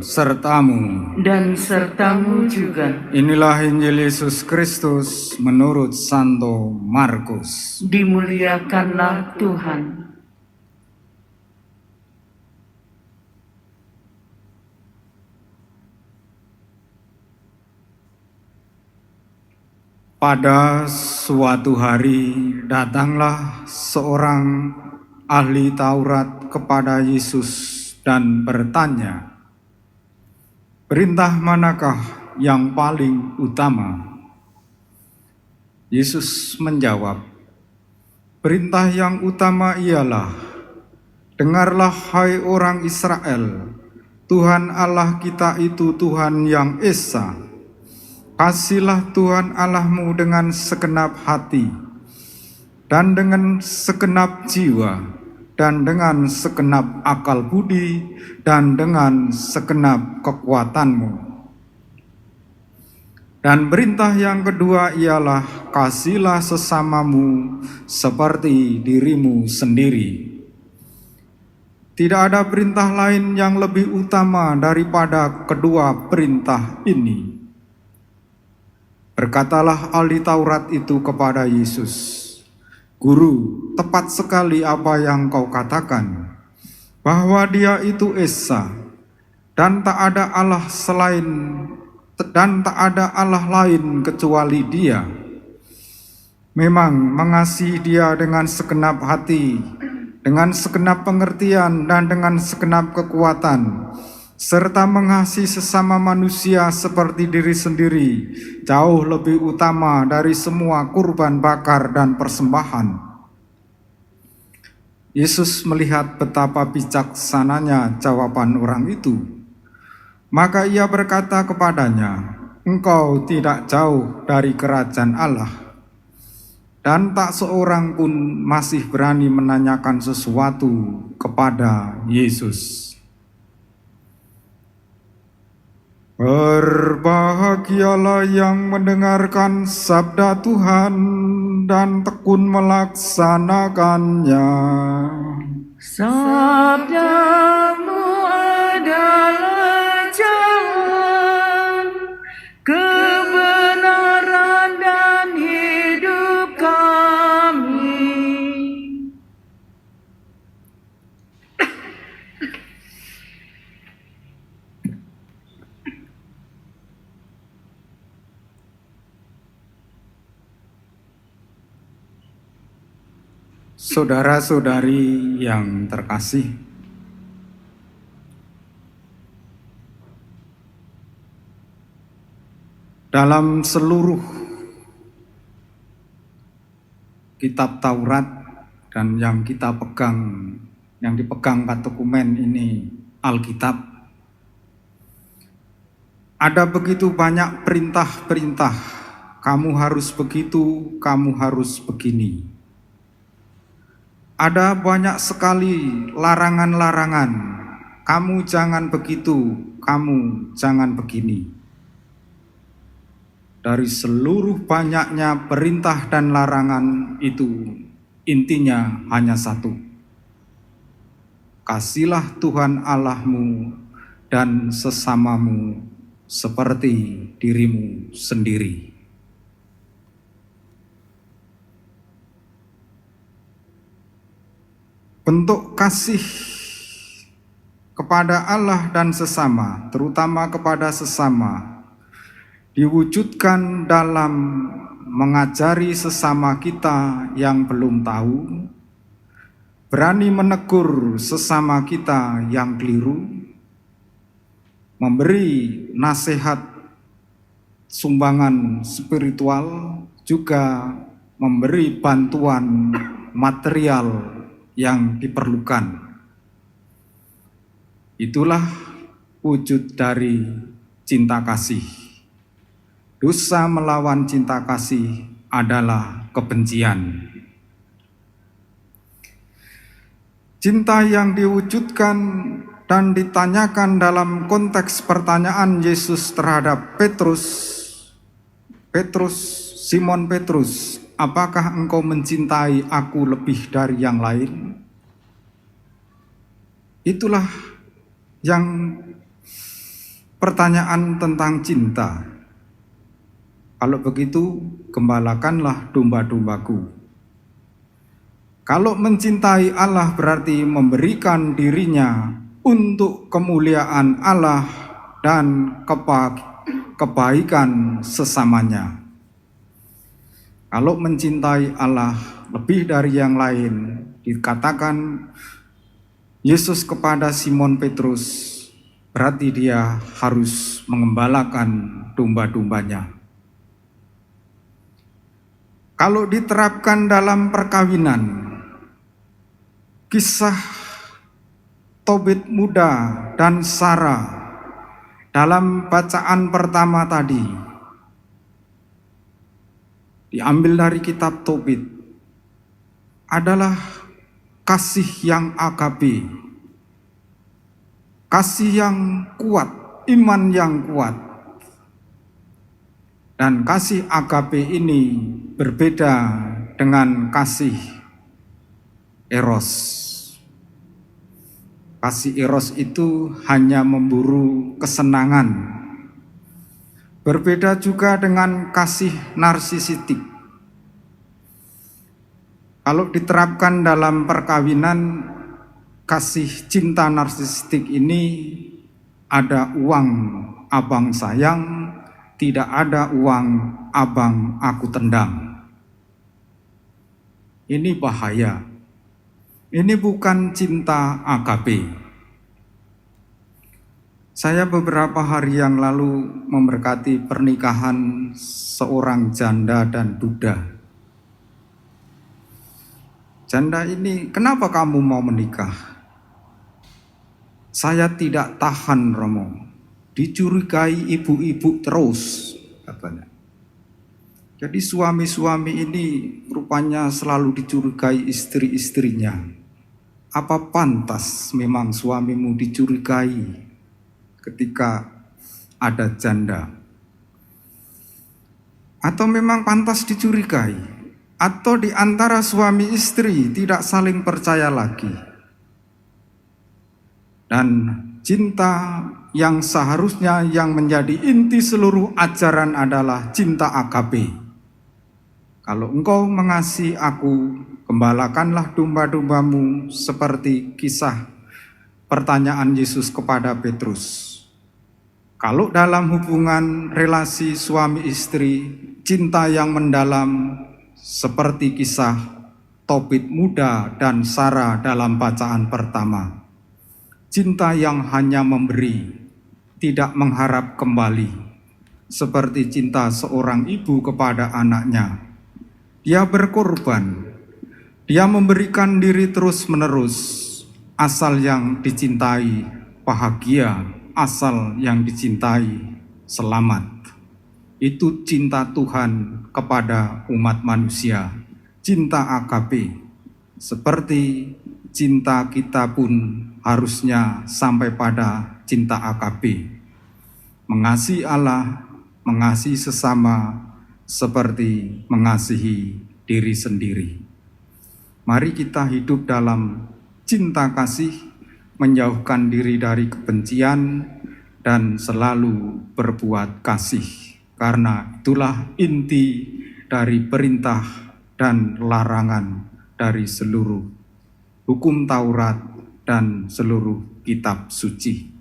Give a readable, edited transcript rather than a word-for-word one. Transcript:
sertamu dan sertamu juga. Inilah Injil Yesus Kristus menurut Santo Markus. Dimuliakanlah Tuhan. Pada suatu hari datanglah seorang ahli Taurat kepada Yesus dan bertanya, "Perintah manakah yang paling utama?" Yesus menjawab, "Perintah yang utama ialah, dengarlah hai orang Israel, Tuhan Allah kita itu Tuhan yang Esa. Kasihlah Tuhan Allahmu dengan segenap hati, dan dengan segenap jiwa, dan dengan segenap akal budi, dan dengan segenap kekuatanmu. Dan perintah yang kedua ialah, kasihlah sesamamu seperti dirimu sendiri. Tidak ada perintah lain yang lebih utama daripada kedua perintah ini." Berkatalah ahli Taurat itu kepada Yesus, "Guru, tepat sekali apa yang kau katakan, bahwa Dia itu Esa, dan tak ada Allah lain kecuali Dia. Memang mengasihi Dia dengan segenap hati, dengan segenap pengertian, dan dengan segenap kekuatan, serta mengasihi sesama manusia seperti diri sendiri, jauh lebih utama dari semua kurban bakar dan persembahan." Yesus melihat betapa bijaksananya jawaban orang itu. Maka ia berkata kepadanya, "Engkau tidak jauh dari kerajaan Allah." Dan tak seorang pun masih berani menanyakan sesuatu kepada Yesus. Berbahagialah yang mendengarkan sabda Tuhan dan tekun melaksanakannya. Sabdamu adalah jalan, kebenaran dan hidup kami. Saudara-saudari yang terkasih, dalam seluruh kitab Taurat dan yang kita pegang, yang dipegang katekumen ini, Alkitab, ada begitu banyak perintah-perintah. Kamu harus begitu, kamu harus begini. Ada banyak sekali larangan-larangan. Kamu jangan begitu, kamu jangan begini. Dari seluruh banyaknya perintah dan larangan itu, intinya hanya satu. Kasihlah Tuhan Allahmu dan sesamamu seperti dirimu sendiri. Bentuk kasih kepada Allah dan sesama, terutama kepada sesama, diwujudkan dalam mengajari sesama kita yang belum tahu, berani menegur sesama kita yang keliru, memberi nasihat sumbangan spiritual, juga memberi bantuan material yang diperlukan. Itulah wujud dari cinta kasih. Dosa melawan cinta kasih adalah kebencian. Cinta yang diwujudkan dan ditanyakan dalam konteks pertanyaan Yesus terhadap Simon Petrus, "Apakah engkau mencintai aku lebih dari yang lain?" Itulah yang pertanyaan tentang cinta. Kalau begitu, gembalakanlah domba-dombaku. Kalau mencintai Allah berarti memberikan dirinya untuk kemuliaan Allah dan kebaikan sesamanya. Kalau mencintai Allah lebih dari yang lain, dikatakan Yesus kepada Simon Petrus, berarti dia harus mengembalakan domba-dombanya. Kalau diterapkan dalam perkawinan, kisah Tobit muda dan Sarah dalam bacaan pertama tadi diambil dari kitab Tobit adalah kasih yang agape, kasih yang kuat, iman yang kuat. Dan kasih agape ini berbeda dengan kasih eros. Kasih eros itu hanya memburu kesenangan. Berbeda juga dengan kasih narsisistik. Kalau diterapkan dalam perkawinan, kasih cinta narsisistik ini ada uang abang sayang, tidak ada uang abang aku tendang. Ini bahaya. Ini bukan cinta agape. Saya beberapa hari yang lalu memberkati pernikahan seorang janda dan duda. Janda ini, kenapa kamu mau menikah? Saya tidak tahan, Romo. Dicurigai ibu-ibu terus, katanya. Jadi suami-suami ini rupanya selalu dicurigai istri-istrinya. Apa pantas memang suamimu dicurigai ketika ada janda? Atau memang pantas dicurigai? Atau di antara suami istri tidak saling percaya lagi? Dan cinta yang seharusnya yang menjadi inti seluruh ajaran adalah cinta agape. Kalau engkau mengasihi aku, gembalakanlah domba-dombamu, seperti kisah pertanyaan Yesus kepada Petrus. Kalau dalam hubungan relasi suami istri, cinta yang mendalam seperti kisah Tobit muda dan Sarah dalam bacaan pertama. Cinta yang hanya memberi, tidak mengharap kembali, seperti cinta seorang ibu kepada anaknya. Dia berkorban, dia memberikan diri terus-menerus, asal yang dicintai bahagia, asal yang dicintai selamat. Itu cinta Tuhan kepada umat manusia, cinta agape, seperti cinta kita pun harusnya sampai pada cinta agape. Mengasihi Allah, mengasihi sesama, seperti mengasihi diri sendiri. Mari kita hidup dalam cinta kasih, menjauhkan diri dari kebencian, dan selalu berbuat kasih. Karena itulah inti dari perintah dan larangan dari seluruh hukum Taurat dan seluruh kitab suci.